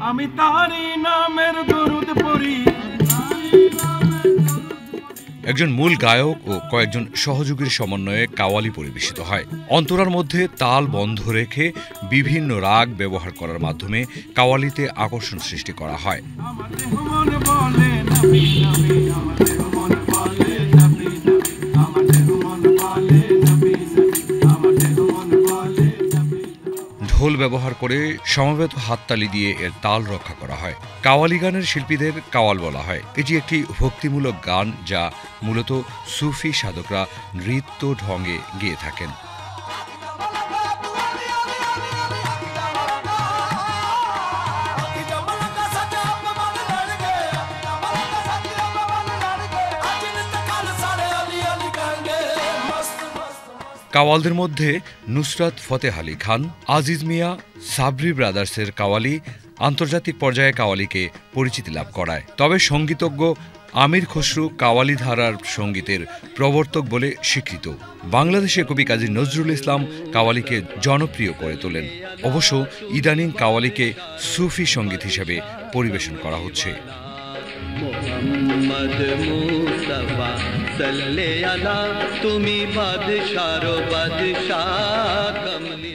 আমি তারই নামের দরুদ পড়ি। একজন মূল গায়ক ও কয়েকজন সহযোগীর সমন্বয়ে কাওয়ালি পরিবেশিত হয়। অন্তরার মধ্যে তাল বন্ধ রেখে বিভিন্ন রাগ ব্যবহার করার মাধ্যমে কাওয়ালিতে আকর্ষণ সৃষ্টি করা হয়। ঢোল ব্যবহার করে সমবেত হাততালি দিয়ে এর তাল রক্ষা করা হয়। কাওয়ালি গানের শিল্পীদের কাওয়াল বলা হয়। এটি একটি ভক্তিমূলক গান যা মূলত সুফি সাধকরা নৃত্য ঢঙে গেয়ে থাকেন। কাওয়ালদের মধ্যে নুসরাত ফতেহ আলী খান, আজিজ মিয়া, সাবরি ব্রাদার্সের কাওয়ালি আন্তর্জাতিক পর্যায়ে কাওয়ালিকে পরিচিতি লাভ করায়। তবে সঙ্গীতজ্ঞ আমির খসরু কাওয়ালি ধারার সঙ্গীতের প্রবর্তক বলে স্বীকৃত। বাংলাদেশে কবি কাজী নজরুল ইসলাম কাওয়ালিকে জনপ্রিয় করে তোলেন। অবশ্য ইদানিং কাওয়ালিকে সুফি সঙ্গীত হিসেবে পরিবেশন করা হচ্ছে। মোহাম্মদ মুস্তাফা সাল্লে আলা তুমি বাদশার বাদশা কমলি।